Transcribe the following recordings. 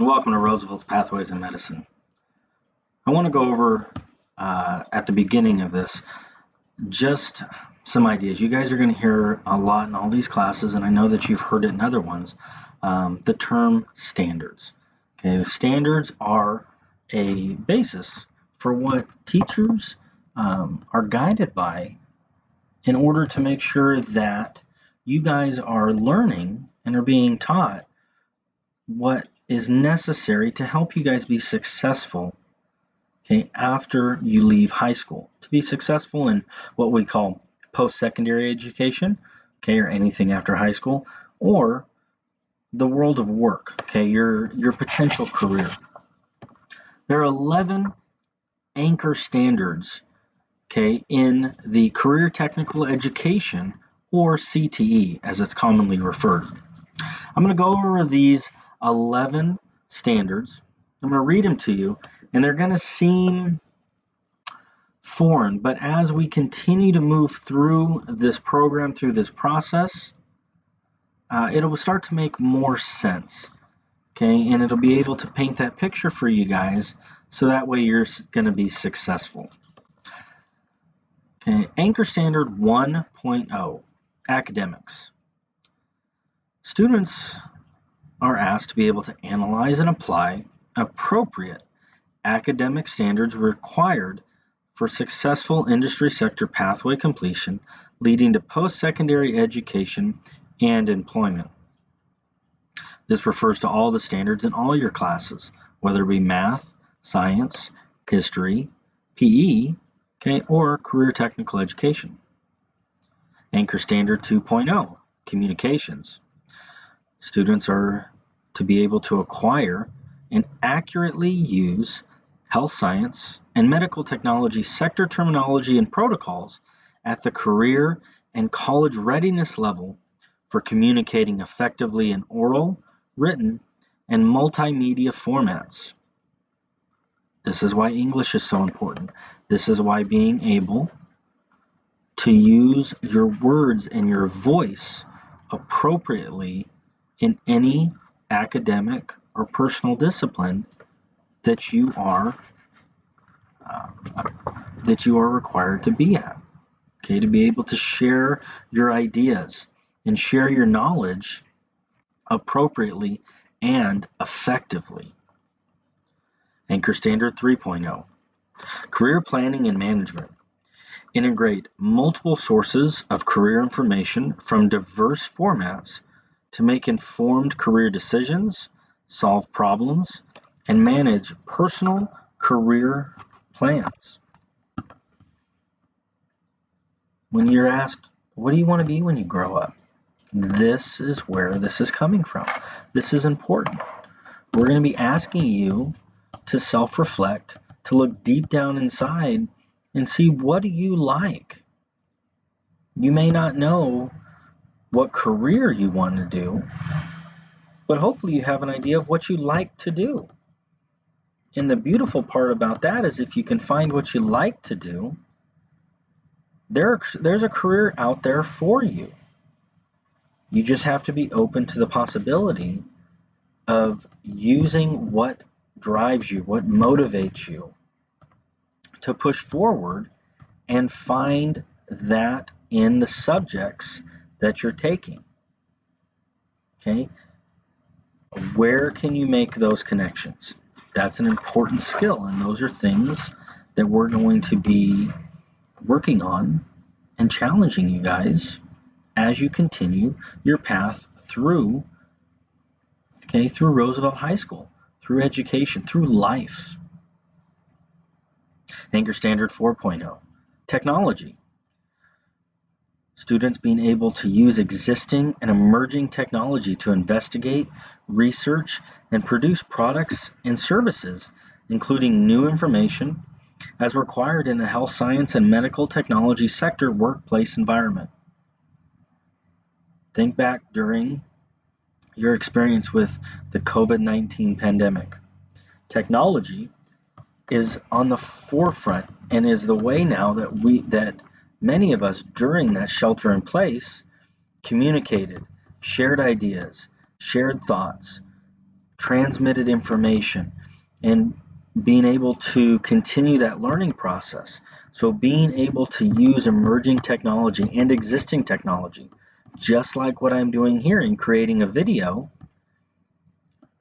Welcome to Roosevelt's Pathways in Medicine. I want to go over at the beginning of this just some ideas. You guys are going to hear a lot in all these classes, and I know that you've heard it in other ones, the term standards. Okay, standards are a basis for what teachers are guided by in order to make sure that you guys are learning and are being taught what is necessary to help you guys be successful, okay, after you leave high school, to be successful in what we call post-secondary education, okay, or anything after high school, or the world of work, okay, your potential career. There are 11 anchor standards, okay, in the career technical education, or CTE as it's commonly referred. I'm going to go over these 11 standards. I'm going to read them to you, and they're going to seem foreign, but as we continue to move through this program, through this process, it'll start to make more sense, okay, and it'll be able to paint that picture for you guys, so that way you're going to be successful. Okay, Anchor Standard 1.0, Academics. Students are asked to be able to analyze and apply appropriate academic standards required for successful industry sector pathway completion, leading to post-secondary education and employment. This refers to all the standards in all your classes, whether it be math, science, history, PE, okay, or career technical education. Anchor Standard 2.0, Communications. Students are to be able to acquire and accurately use health science and medical technology sector terminology and protocols at the career and college readiness level for communicating effectively in oral, written, and multimedia formats. This is why English is so important. This is why being able to use your words and your voice appropriately in any academic or personal discipline that you are required to be at, okay, to be able to share your ideas and share your knowledge appropriately and effectively. Anchor Standard 3.0, Career Planning and Management. Integrate multiple sources of career information from diverse formats to make informed career decisions, solve problems, and manage personal career plans. When you're asked, what do you want to be when you grow up? This is where this is coming from. This is important. We're going to be asking you to self-reflect, to look deep down inside and see, what do you like? You may not know what career you want to do, but hopefully you have an idea of what you like to do. And the beautiful part about that is, if you can find what you like to do, there's a career out there for you. You just have to be open to the possibility of using what drives you, what motivates you to push forward and find that in the subjects that you're taking. Okay? Where can you make those connections? That's an important skill, and those are things that we're going to be working on and challenging you guys as you continue your path through Roosevelt High School, through education, through life. Anchor Standard 4.0, Technology. Students being able to use existing and emerging technology to investigate, research, and produce products and services, including new information, as required in the health science and medical technology sector workplace environment. Think back during your experience with the COVID-19 pandemic. Technology is on the forefront and is the way now that many of us during that shelter in place communicated, shared ideas, shared thoughts, transmitted information, and being able to continue that learning process. So being able to use emerging technology and existing technology, just like what I'm doing here in creating a video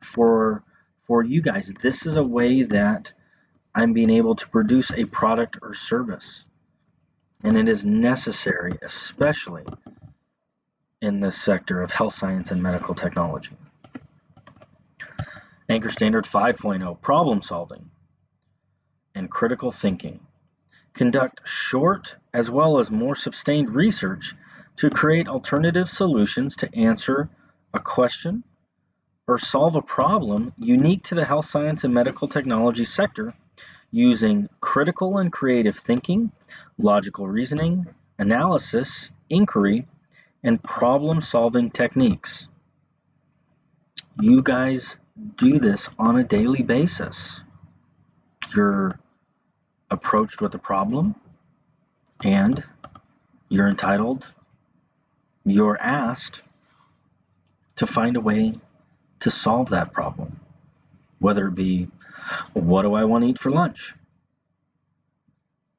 for you guys. This is a way that I'm being able to produce a product or service. And it is necessary, especially in the sector of health science and medical technology. Anchor Standard 5.0, problem solving and critical thinking. Conduct short as well as more sustained research to create alternative solutions to answer a question or solve a problem unique to the health science and medical technology sector using critical and creative thinking, logical reasoning, analysis, inquiry, and problem-solving techniques. You guys do this on a daily basis. You're approached with a problem, and you're asked to find a way to solve that problem. Whether it be, what do I want to eat for lunch?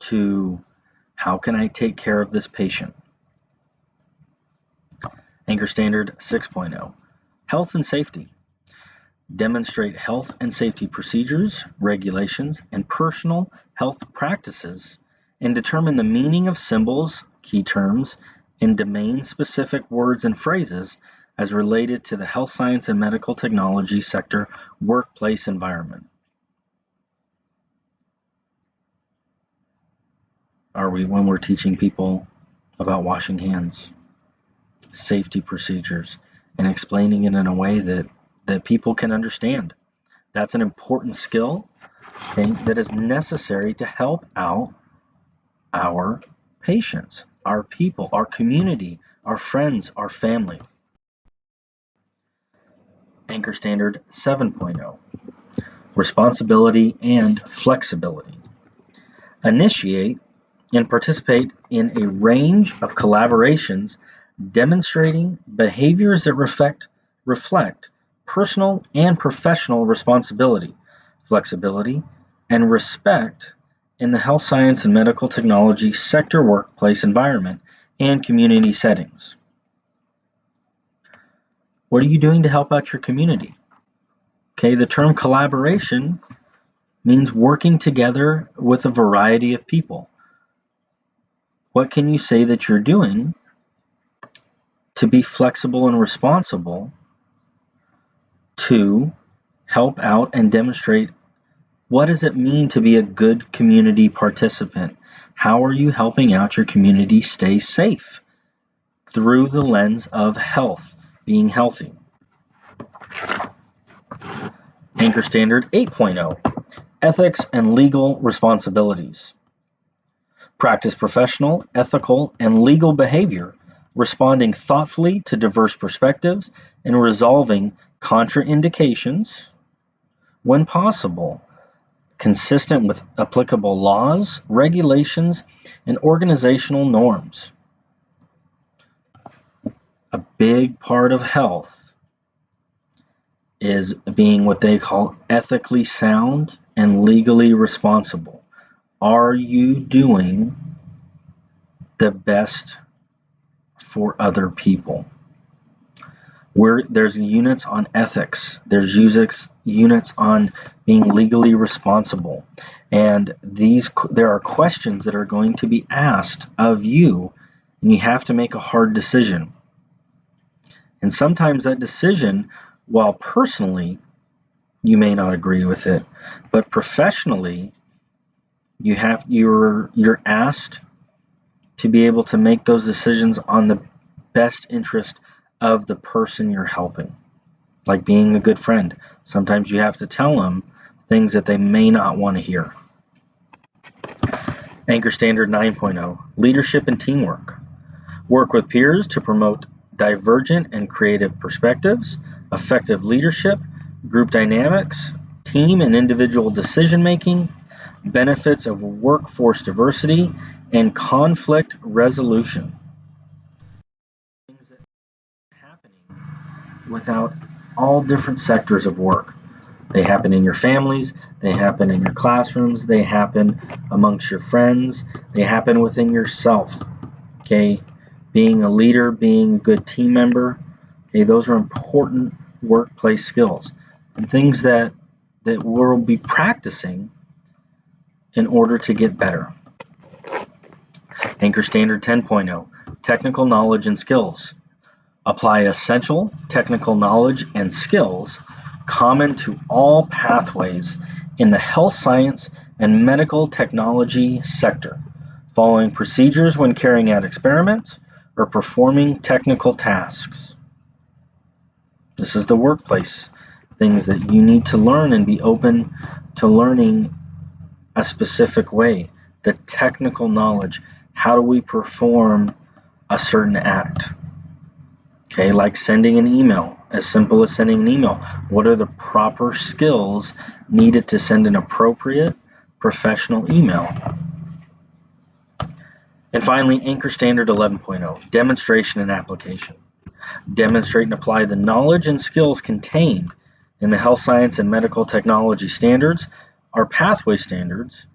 To, how can I take care of this patient? Anchor Standard 6.0, health and safety. Demonstrate health and safety procedures, regulations, and personal health practices, and determine the meaning of symbols, key terms, and domain-specific words and phrases as related to the health science and medical technology sector workplace environment. When we're teaching people about washing hands, safety procedures, and explaining it in a way that people can understand. That's an important skill, okay, that is necessary to help out our patients, our people, our community, our friends, our family. Anchor Standard 7.0, responsibility and flexibility. Initiate and participate in a range of collaborations demonstrating behaviors that reflect personal and professional responsibility, flexibility, and respect in the health science and medical technology sector workplace environment and community settings. What are you doing to help out your community? Okay, the term collaboration means working together with a variety of people. What can you say that you're doing to be flexible and responsible to help out and demonstrate what does it mean to be a good community participant? How are you helping out your community stay safe through the lens of health, being healthy? Anchor Standard 8.0, ethics and legal responsibilities. Practice professional, ethical, and legal behavior, responding thoughtfully to diverse perspectives and resolving contraindications when possible, consistent with applicable laws, regulations, and organizational norms. A big part of health is being what they call ethically sound and legally responsible. Are you doing the best for other people? There's units on ethics, there's units on being legally responsible, and there are questions that are going to be asked of you, and you have to make a hard decision. And sometimes that decision, while personally you may not agree with it, but professionally you're asked to be able to make those decisions on the best interest of the person you're helping. Like being a good friend. Sometimes you have to tell them things that they may not want to hear. Anchor Standard 9.0, leadership and teamwork. Work with peers to promote divergent and creative perspectives, effective leadership, group dynamics, team and individual decision making, benefits of workforce diversity, and conflict resolution. Things that are happening without all different sectors of work. They happen in your families, they happen in your classrooms, they happen amongst your friends, they happen within yourself. Okay, being a leader, being a good team member, okay, those are important workplace skills and things that we'll be practicing in order to get better. Anchor Standard 10.0, technical knowledge and skills. Apply essential technical knowledge and skills common to all pathways in the health science and medical technology sector, following procedures when carrying out experiments or performing technical tasks. This is the workplace, things that you need to learn and be open to learning a specific way. The technical knowledge, how do we perform a certain act? Okay, like sending an email, as simple as sending an email. What are the proper skills needed to send an appropriate professional email? And finally, Anchor Standard 11.0, demonstration and application. Demonstrate and apply the knowledge and skills contained in the health science and medical technology standards, our pathway standards,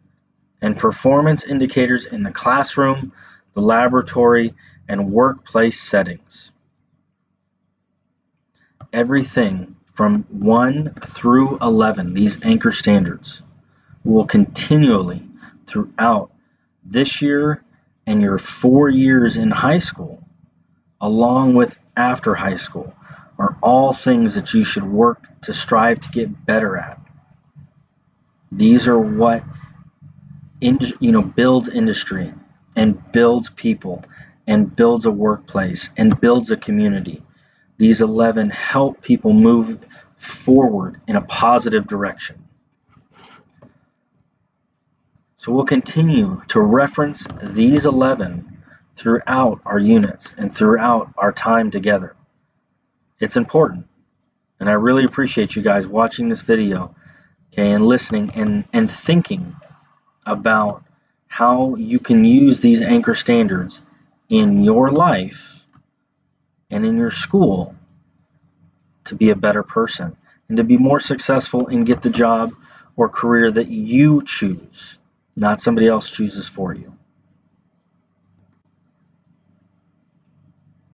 and performance indicators in the classroom, the laboratory, and workplace settings. Everything from 1 through 11, these anchor standards, will continually throughout this year and your 4 years in high school, along with after high school, are all things that you should work to strive to get better at. These are what builds industry and builds people and builds a workplace and builds a community. These 11 help people move forward in a positive direction. So we'll continue to reference these 11 throughout our units and throughout our time together. It's important, and I really appreciate you guys watching this video, okay, and listening and thinking about how you can use these anchor standards in your life and in your school to be a better person and to be more successful and get the job or career that you choose, not somebody else chooses for you.